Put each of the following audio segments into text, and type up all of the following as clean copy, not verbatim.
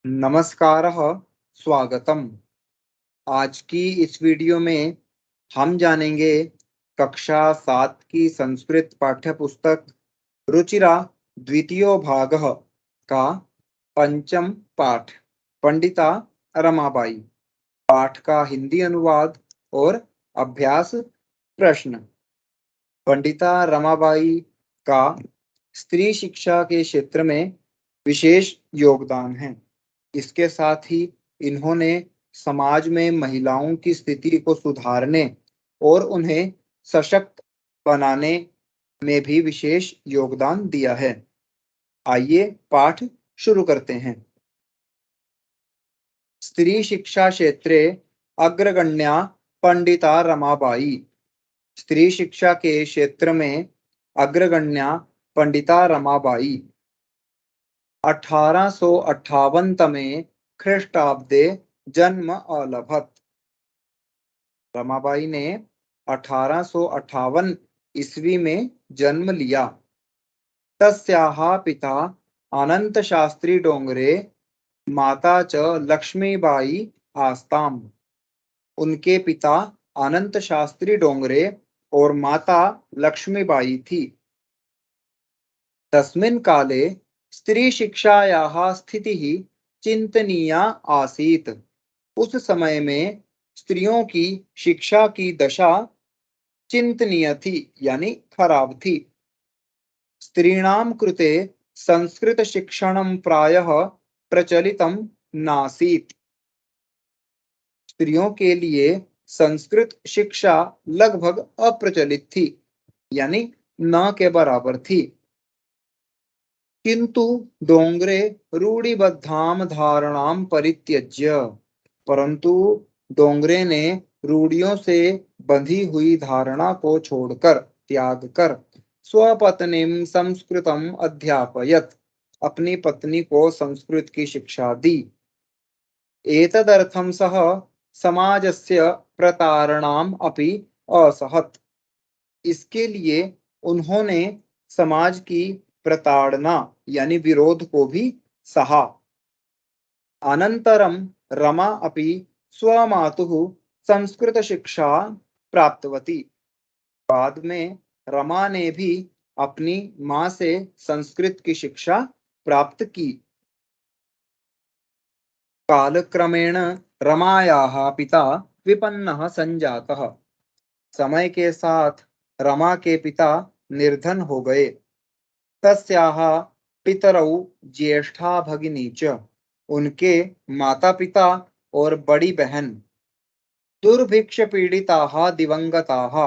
नमस्कारः, स्वागतम। आज की इस वीडियो में हम जानेंगे कक्षा 7 की संस्कृत पाठ्य पुस्तक रुचिरा द्वितीयो भागः का पंचम पाठ पंडिता रमाबाई। पाठ का हिंदी अनुवाद और अभ्यास प्रश्न। पंडिता रमाबाई का स्त्री शिक्षा के क्षेत्र में विशेष योगदान है। इसके साथ ही इन्होंने समाज में महिलाओं की स्थिति को सुधारने और उन्हें सशक्त बनाने में भी विशेष योगदान दिया है। आइए पाठ शुरू करते हैं। स्त्री शिक्षा क्षेत्रे अग्रगण्या पंडिता रमाबाई। स्त्री शिक्षा के क्षेत्र में अग्रगण्या पंडिता रमाबाई 1858 तमे ख्रीष्टाब्दे जन्म अलभत। रमाबाई ने 1858 ईस्वी में जन्म लिया। तस्याः पिता अनंत शास्त्री डोंगरे, माता च लक्ष्मीबाई आस्ताम। उनके पिता अनंत शास्त्री डोंगरे और माता लक्ष्मीबाई थी। तस्मिन् काले स्त्री शिक्षायाः स्थितिः चिंतनीया आसीत्। उस समय में स्त्रियों की शिक्षा की दशा चिंतनीय थी यानी खराब थी। स्त्रीणां कृते संस्कृत शिक्षणं प्रायः प्रचलितं नासीत्। स्त्रियों के लिए संस्कृत शिक्षा लगभग अप्रचलित थी यानी न के बराबर थी। किंतु डोंगरे रूढ़िबद्धां धारणां परित्यज्य, परंतु डोंगरे ने रूढ़ियों से बंधी हुई धारणा को छोड़कर त्याग कर स्वपत्नीं संस्कृतम अध्यापयत, अपनी पत्नी को संस्कृत की शिक्षा दी। एतदर्थं सः समाजस्य प्रतारणाम् अपि असहत। इसके लिए उन्होंने समाज की प्रताड़ना यानी विरोध को भी सहा। अनंतरम रमा अपि स्वमातुः संस्कृत शिक्षा प्राप्तवती। बाद में रमा ने भी अपनी मां से संस्कृत की शिक्षा प्राप्त की। कालक्रमेण रमायाः पिता विपन्नः संजातः। समय के साथ रमा के पिता निर्धन हो गए। तस्याः पितरौ ज्येष्ठा भगिनी च, उनके माता पिता और बड़ी बहन दुर्भिक्ष पीड़िताः दिवंगताः,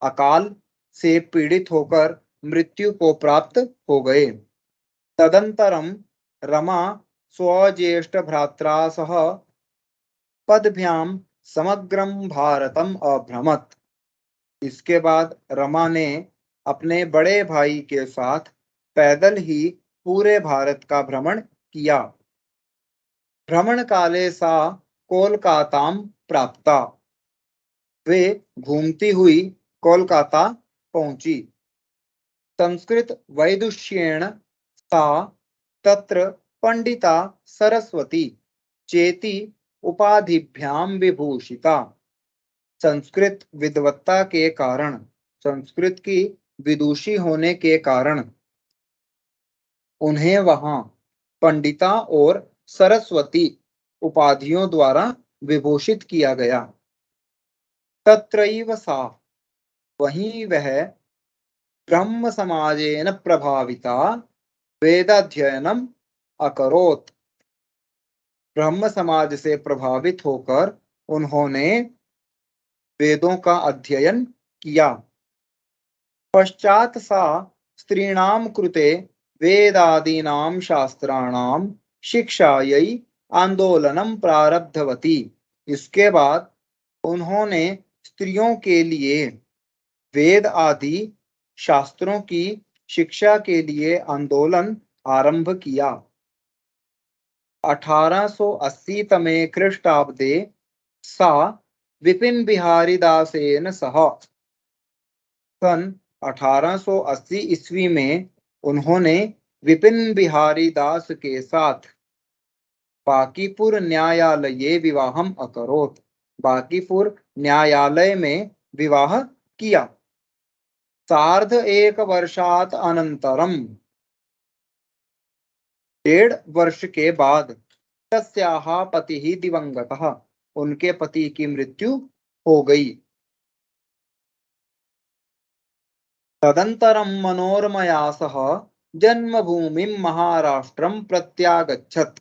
अकाल से पीड़ित होकर मृत्यु को प्राप्त हो गए। तदंतरम रमा स्वज्येष्ठ भ्रात्रा सह पदभ्याम समग्रम भारतम अभ्रमत। इसके बाद रमा ने अपने बड़े भाई के साथ पैदल ही पूरे भारत का भ्रमण किया। भ्रमण काले सा कोलकातां प्राप्ता। वे घूमती हुई कोलकाता पहुंची। संस्कृत वैदुष्येण सा तत्र पंडिता सरस्वती चेति उपाधिभ्यां विभूषिता। संस्कृत विद्वत्ता के कारण, संस्कृत की विदुषी होने के कारण उन्हें वहां पंडिता और सरस्वती उपाधियों द्वारा विभूषित किया गया। तत्रैव सा, वहीं वह ब्रह्म समाजेन प्रभाविता वेदाध्ययनम अकरोत्। ब्रह्म समाज से प्रभावित होकर उन्होंने वेदों का अध्ययन किया। पश्चात सा स्त्रीणां कृते वेदादीनां शास्त्राणां शिक्षायै आंदोलनम प्रारब्धवती। इसके बाद उन्होंने स्त्रियों के लिए वेद आदि शास्त्रों की शिक्षा के लिए आंदोलन आरंभ किया। 1880 तमे ख्रीष्टाब्दे सा विपिन बिहारी दासेन सह, सन 1880 ईस्वी में उन्होंने विपिन बिहारी दास के साथ बांकीपुर न्यायालये विवाहम अकरोत्। बांकीपुर न्यायालय में विवाह किया। सार्ध एक वर्षात् अनंतरम, 1.5 वर्ष के बाद, तस्याः पतिः दिवंगतः, उनके पति की मृत्यु हो गई। तदंतरम मनोरमया सह जन्मभूमिं महाराष्ट्रम प्रत्यागच्छत्।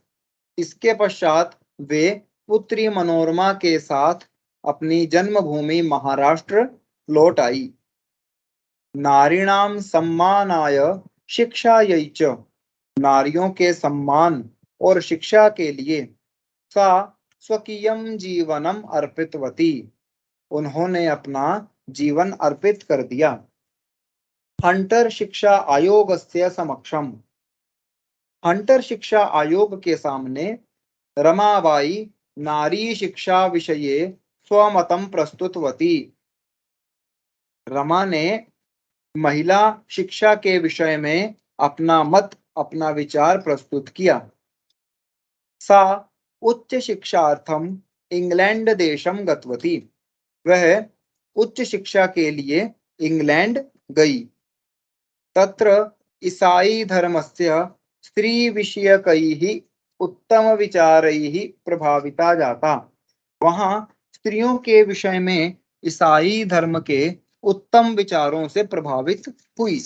इसके पश्चात वे पुत्री मनोरमा के साथ अपनी जन्मभूमि महाराष्ट्र लौट आई। नारीणाम सम्मानाय शिक्षायै च, नारियों के सम्मान और शिक्षा के लिए, सा स्वकीयम जीवनम अर्पितवती, उन्होंने अपना जीवन अर्पित कर दिया। हंटर शिक्षा आयोगस्य समक्षम, हंटर शिक्षा आयोग के सामने रमाबाई नारी शिक्षा विषये स्वमतम प्रस्तुतवती। रमा ने महिला शिक्षा के विषय में अपना मत, अपना विचार प्रस्तुत किया। सा उच्च शिक्षार्थम इंग्लैंड देशम गतवती, वह उच्च शिक्षा के लिए इंग्लैंड गई। तत्र ईसाई धर्मस्य स्त्री विषयकैः उत्तम विचारैः प्रभाविता जाता, वहां स्त्रियों के विषय में ईसाई धर्म के उत्तम विचारों से प्रभावित हुई।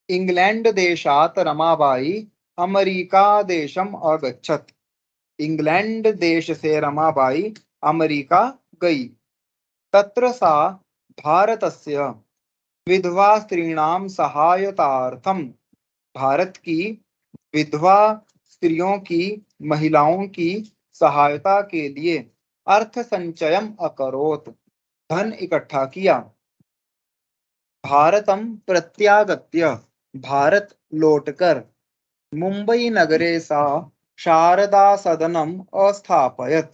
इंग्लैंड देशात रमाबाई अमेरिका देशम अगच्छत्। इंग्लैंड देश से रमाबाई अमेरिका गई। तत्र सा भारतस्य विधवा स्त्रीणाम सहायतार्थम, भारत की विधवा स्त्रियों की, महिलाओं की सहायता के लिए अर्थ संचयम अकरोत्, धन इकट्ठा किया। भारतम प्रत्यागत्य, भारत लौटकर, मुंबई नगरे सा शारदा सदनम अस्थापयत,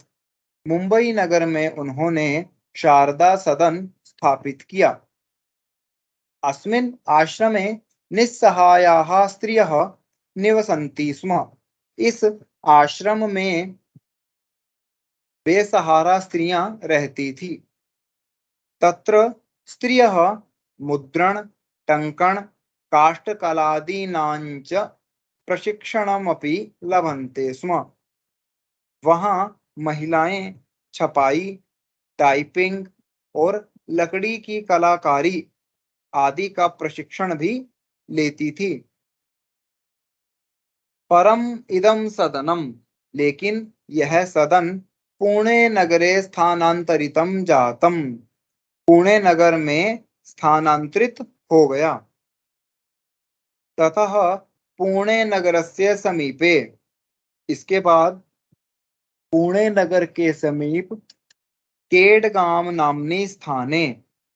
मुंबई नगर में उन्होंने शारदा सदन स्थापित किया। अस्मिन् आश्रमे निस्सहायाः स्त्रियः निवसन्ति स्म, इस आश्रम में बेसहारा स्त्रियां रहती थी। तत्र स्त्रियः मुद्रण, टंकण, काष्ठकलादीनांच प्रशिक्षणमपि लभन्ते स्म, वहां महिलाएं छपाई, टाइपिंग और लकड़ी की कलाकारी आदि का प्रशिक्षण भी लेती थी। परम इदम सदनम, लेकिन यह सदन पुणे नगरे स्थानांतरितम जातम, पुणे नगर में स्थानांतरित हो गया। ततः पुणे नगरस्य समीपे, इसके बाद पुणे नगर के समीप केडगाम नामनी स्थाने,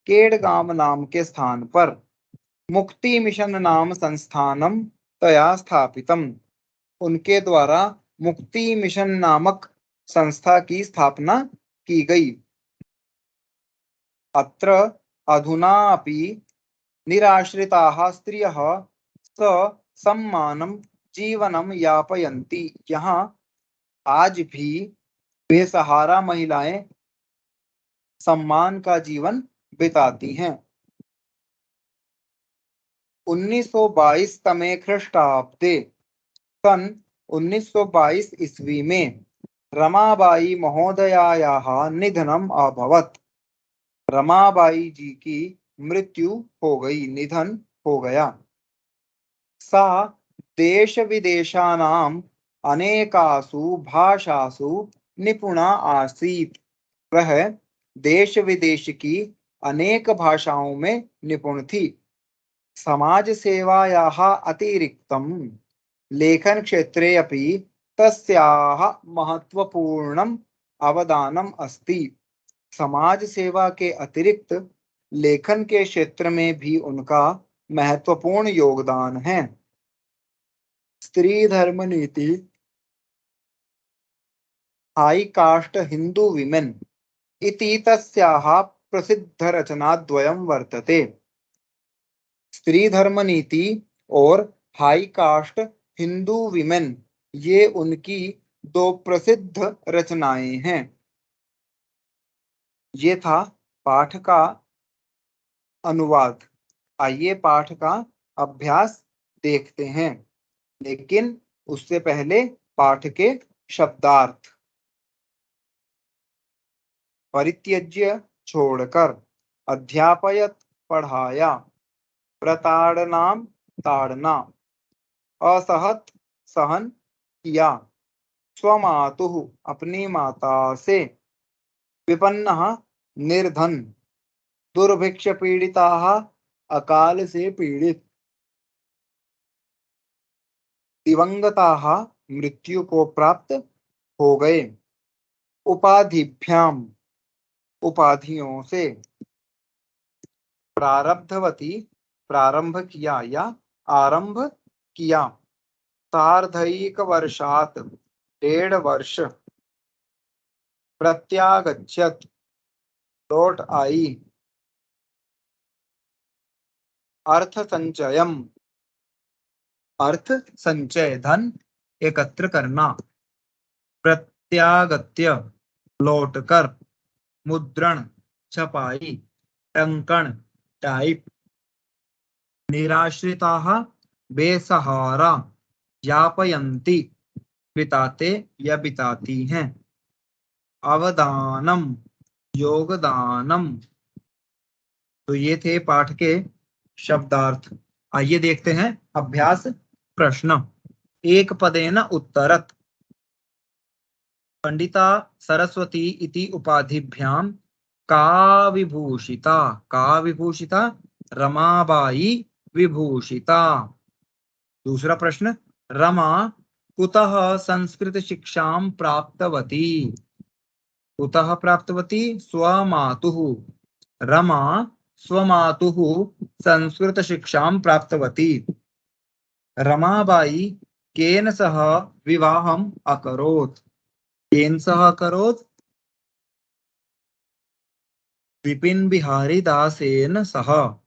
केडगाम नाम के स्थान पर मुक्ति मिशन नाम संस्थानम तया स्थापितम, उनके द्वारा मुक्ति मिशन नामक संस्था की स्थापना की गई। अत्र अधुना अपि निराश्रिताः स्त्रियः सम्मानं जीवनं यापयन्ति, यहाँ आज भी बेसहारा महिलाएं सम्मान का जीवन बिताती हैं। 1922 तमे ख्रीष्टाब्दे, सन 1922 ईस्वी में रमाबाई महोदयायाः निधनम अभवत्, रमाबाई जी की मृत्यु हो गई, निधन हो गया। सा देश विदेशानाम अनेकासु भाषासु निपुणा आसीत्, वह देश विदेश की अनेक भाषाओं में निपुण थी। समाज सेवायाः अतिरिक्तम लेखन क्षेत्रे अपि तस्याः महत्वपूर्णम अवदानम अस्ति, समाज सेवा के अतिरिक्त लेखन के क्षेत्र में भी उनका महत्वपूर्ण योगदान है। स्त्री धर्म नीति, हाई कास्ट हिंदू विमेन इति तस्याः प्रसिद्ध रचनाद्वयं वर्तते। स्त्री धर्म नीति और हाई कास्ट हिंदू विमेन, ये उनकी दो प्रसिद्ध रचनाएं हैं। ये था पाठ का अनुवाद। आइए पाठ का अभ्यास देखते हैं, लेकिन उससे पहले पाठ के शब्दार्थ। परित्यज्य छोड़कर, अध्यापयत पढ़ाया, प्रताड़नाम ताड़ना, असहत सहन किया, स्वमातुः अपनी माता से, विपन्नः निर्धन, दुर्भिक्ष पीड़िताः अकाल से पीड़ित, दिवंगताः मृत्यु को प्राप्त हो गए, उपाधिभ्याम उपाधियों से, प्रारब्धवती प्रारंभ किया या आरंभ किया, सार्धैक वर्षात 1.5 वर्ष, प्रत्यागच्छत लौट आई, अर्थ संचयम अर्थ संचय धन एकत्र करना, प्रत्यागत्य लौटकर, मुद्रण छपाई, टंकण टाइप, निराश्रिताः बेसहारा, यापयन्ति बिताते या बिताती हैं, अवदानम योगदानम। तो ये थे पाठ के शब्दार्थ। आइए देखते हैं अभ्यास प्रश्न। एक पदेन उत्तरत। पंडिता सरस्वती इति उपाधिभ्याम का विभूषिता रमाबाई विभूषिता। दूसरा प्रश्न, रमा कुतः संस्कृत शिक्षां प्राप्तवती? कुतः प्राप्तवती? स्वमातुः। रमा स्वमातुः संस्कृत शिक्षां प्राप्तवती। रमाबाई केन सह विवाहम् अकरोत्? केन सह अकरोत्? विपिन बिहारी दासेन सह।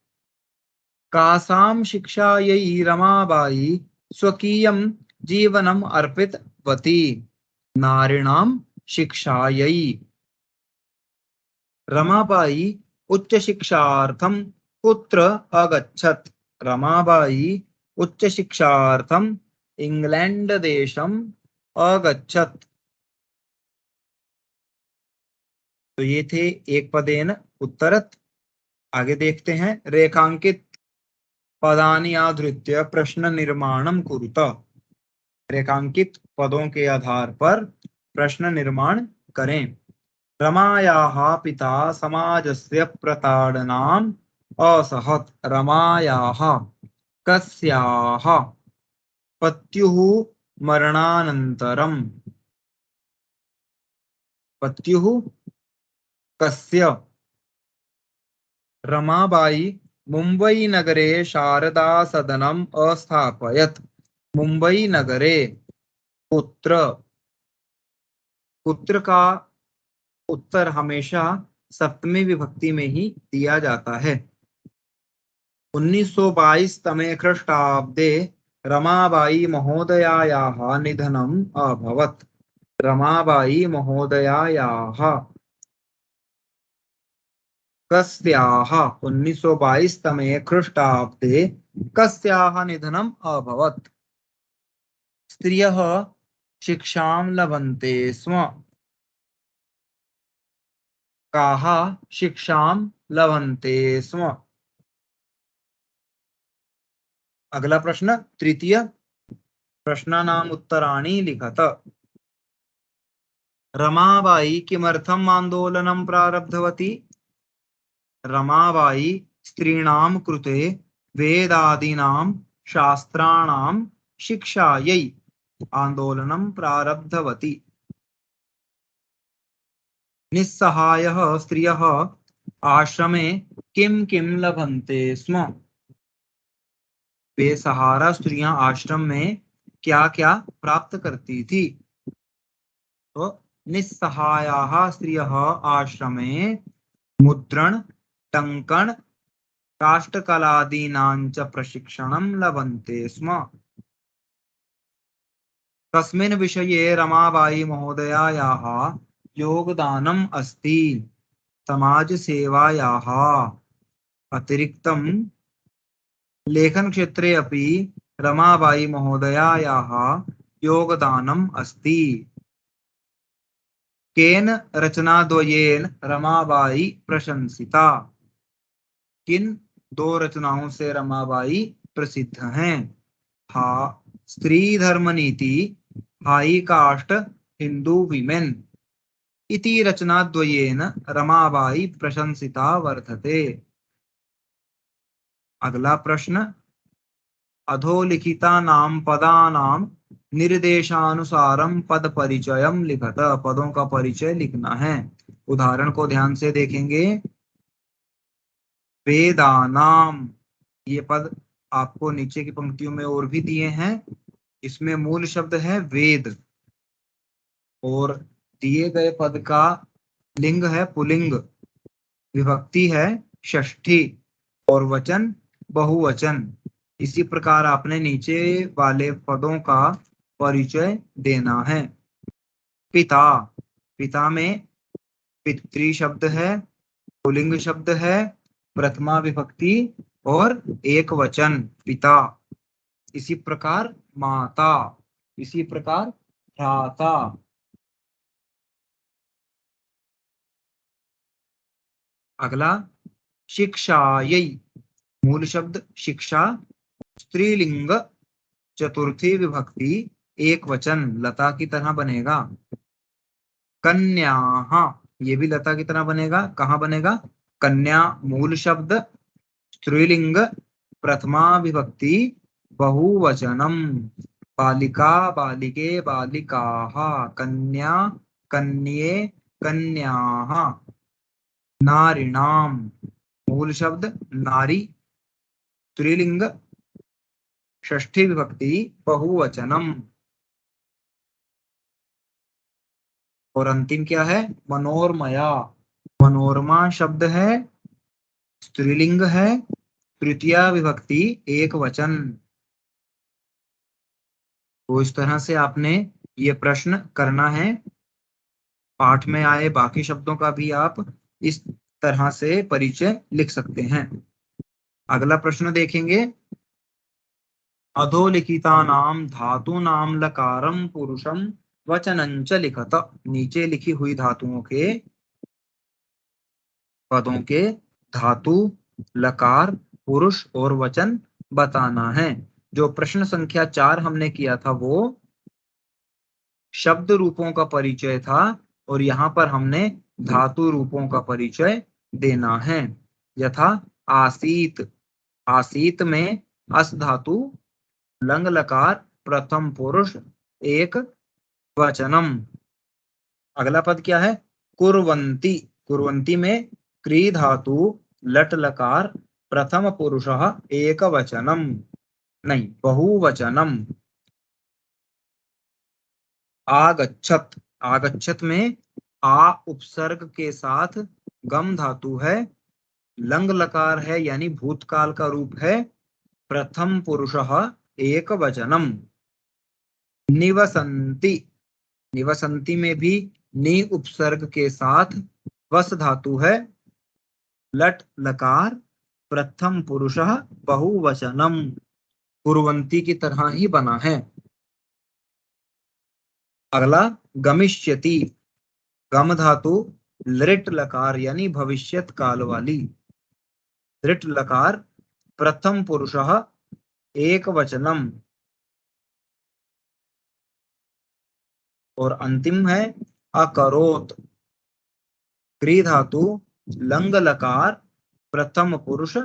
कासां शिक्षायै रमाबाई स्वकीयं जीवनम् अर्पितवती? नारीणां शिक्षायै। रमाबाई उच्च शिक्षार्थं कुत्र अगच्छत्? रमाबाई उच्च शिक्षार्थं इंग्लैंड देशम् अगच्छत्। तो ये थे एक पदेन उत्तरत। आगे देखते हैं, रेखांकित पदानि आधृत्य प्रश्न निर्माणं कुरुत। रेखांकित पदों के आधार पर प्रश्न निर्माण करें। रमायाः पिता समाजस्य प्रताड़नाम् असहत्। रमायाः कस्याः पत्युः मरणानन्तरम्? पत्युः कस्य? रमाबाई मुंबई नगरे शारदा सदनम् अस्थापयत्। मुंबई नगरे पुत्र। पुत्र का उत्तर हमेशा सप्तमी विभक्ति में ही दिया जाता है। 1922 तमे ख्रीष्टाब्दे रमाबाई महोदयायाः निधनम् अभवत्। रमाबाई महोदयायाः कस्याः 1922 तमे ख्रीष्टाब्दे कस्याः निधनम् अभवत्? स्त्रियः शिक्षां लभन्ते स्म। काः शिक्षां लभन्ते स्म? अगला प्रश्न, तृतीय। प्रश्नानाम् उत्तराणि लिखत। रमाबाई किमर्थम् आंदोलनं प्रारब्धवती? रमाबाई स्त्रीणां कृते वेदादीनां शास्त्राणां शिक्षायै आंदोलनं प्रारब्धवती। निस्सहायः स्त्रियः आश्रमे किं किं लभन्ते स्म? बेसहारा स्त्रियां आश्रम में क्या क्या प्राप्त करती थी? तो निस्सहायाः स्त्रियः आश्रमे मुद्रण, टंकण, काष्ठकलादीनां च प्रशिक्षणं लभन्ते स्म। कस्मिन् विषये रमाबाई महोदयायाः योगदानम् अस्ति? समाजसेवायाः अतिरिक्तं लेखनक्षेत्रे अपि रमाबाई महोदयायाः योगदानम् अस्ति। केन रचनाद्वयेन रमाबाई प्रशंसिता? किन दो रचनाओं से रमाबाई प्रसिद्ध हैं? हा स्त्री धर्म नीति, हाई कास्ट हिंदू विमेन इति रचनाद्वयेन रमाबाई प्रशंसिता वर्तते। अगला प्रश्न, अधोलिखितानां पदानां निर्देशानुसारम पद परिचयम लिखत। पदों का परिचय लिखना है। उदाहरण को ध्यान से देखेंगे। वेदानाम, ये पद आपको नीचे की पंक्तियों में और भी दिए हैं। इसमें मूल शब्द है वेद और दिए गए पद का लिंग है पुल्लिंग, विभक्ति है षष्ठी और वचन बहुवचन। इसी प्रकार आपने नीचे वाले पदों का परिचय देना है। पिता, पिता में पितृ शब्द है, पुल्लिंग शब्द है, प्रथमा विभक्ति और एक वचन पिता। इसी प्रकार माता, इसी प्रकार भ्राता। अगला, शिक्षायै, मूल शब्द शिक्षा, स्त्रीलिंग, चतुर्थी विभक्ति, एक वचन, लता की तरह बनेगा। कन्याः, ये भी लता की तरह बनेगा। कहाँ बनेगा? कन्या मूल शब्द, स्त्रीलिंग, प्रथमा विभक्ति, बहुवचनम। बालिका, बालिके, बालिकाः, कन्या, कन्ये, कन्याः। नारिणाम, मूल शब्द नारी, स्त्रीलिंग, षष्ठी विभक्ति, बहुवचनम। और अंतिम क्या है? मनोरमया, मनोरमा शब्द है, स्त्रीलिंग है, तृतीया विभक्ति, एक वचन। तो इस तरह से आपने ये प्रश्न करना है। पाठ में आए बाकी शब्दों का भी आप इस तरह से परिचय लिख सकते हैं। अगला प्रश्न देखेंगे। अधोलिखितानां धातूनां लकारं पुरुषं वचनंच लिखत। नीचे लिखी हुई धातुओं के पदों के धातु, लकार, पुरुष और वचन बताना है। जो प्रश्न संख्या 4 हमने किया था वो शब्द रूपों का परिचय था और यहाँ पर हमने धातु रूपों का परिचय देना है। यथा आसीत, आसीत में अस धातु, लंग लकार, प्रथम पुरुष, एक वचनम। अगला पद क्या है? कुर्वन्ति, कुर्वन्ति में क्री धातु, लट लकार, प्रथम पुरुषः, एक वचनम, नहीं बहुवचनम। आगच्छत, आगच्छत में आ उपसर्ग के साथ गम धातु है, लंग लकार है यानी भूतकाल का रूप है, प्रथम पुरुषः, एक वचनम। निवसन्ति, निवसन्ति में भी नि उपसर्ग के साथ वस धातु है, लट लकार, प्रथम पुरुषः, बहुवचनम। कुर्वन्ति की तरह ही बना है। अगला गमिष्यति, गम धातु, लृट लकार यानी भविष्यत काल वाली, लृट लकार, प्रथम पुरुषः, एक वचनम। और अंतिम है अकरोत, क्री धातु, लंग लकार, प्रथम पुरुष,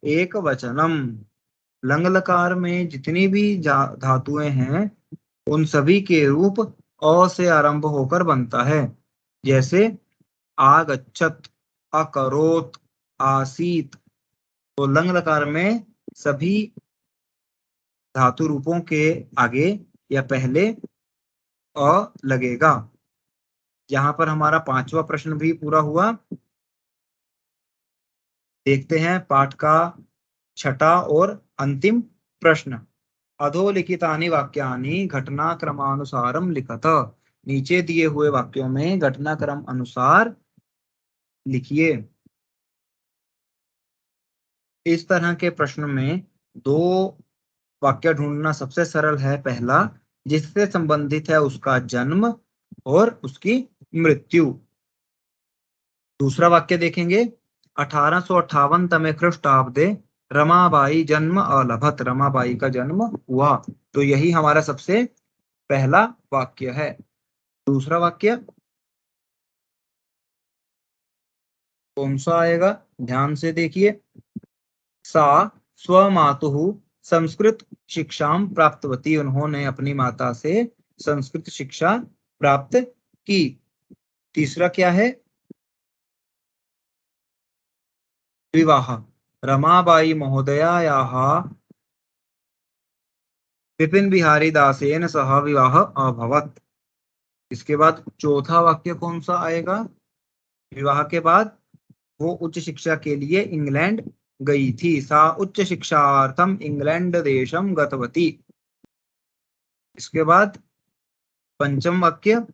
एक वचनम। लंग लकार में जितनी भी धातुएं हैं उन सभी के रूप अ से आरंभ होकर बनता है। जैसे आगच्छत, अकरोत, आसीत। तो लंग लकार में सभी धातु रूपों के आगे या पहले अ लगेगा। यहाँ पर हमारा 5वां प्रश्न भी पूरा हुआ। देखते हैं पाठ का 6ठा और अंतिम प्रश्न। अधोलिखितानि वाक्यानि घटनाक्रमानुसारम लिखत। नीचे दिए हुए वाक्यों में घटनाक्रम अनुसार लिखिए। इस तरह के प्रश्न में दो वाक्य ढूंढना सबसे सरल है। पहला, जिससे संबंधित है उसका जन्म और उसकी मृत्यु। दूसरा वाक्य देखेंगे, 1858 तमे ख्रीष्टाब्दे रमाबाई जन्म अलभत। रमाबाई का जन्म हुआ। तो यही हमारा सबसे पहला वाक्य है। दूसरा वाक्य कौन सा आएगा, ध्यान से देखिए। सा स्वमातुः संस्कृत शिक्षां प्राप्तवती। उन्होंने अपनी माता से संस्कृत शिक्षा प्राप्त की। तीसरा क्या है, विवाह। रमाबाई महोदयायाः विपिन बिहारी दासेन सह विवाह अभवत्। इसके बाद चौथा वाक्य कौन सा आएगा, विवाह के बाद वो उच्च शिक्षा के लिए इंग्लैंड गई थी। सा उच्च शिक्षार्थम इंग्लैंड देशम गतवती। इसके बाद पंचम वाक्य,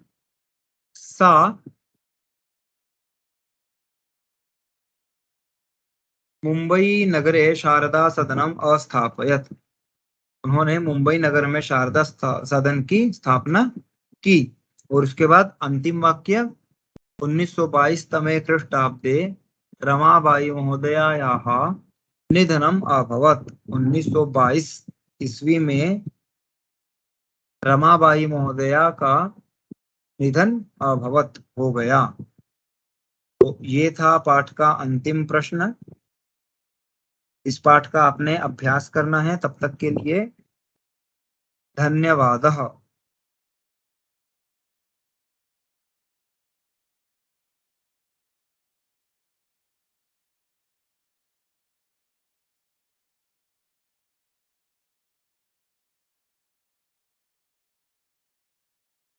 सा मुंबई नगरे शारदा सदनम अस्थापयत। उन्होंने मुंबई नगर में शारदा सदन की स्थापना की। और उसके बाद अंतिम वाक्य, 1922 तमे ख्रीष्टाब्दे रमाबाई महोदयायाः निधनम अभवत्। 1922 ईस्वी में रमाबाई महोदया का निधन अभवत् हो गया। तो ये था पाठ का अंतिम प्रश्न। इस पाठ का आपने अभ्यास करना है। तब तक के लिए धन्यवाद।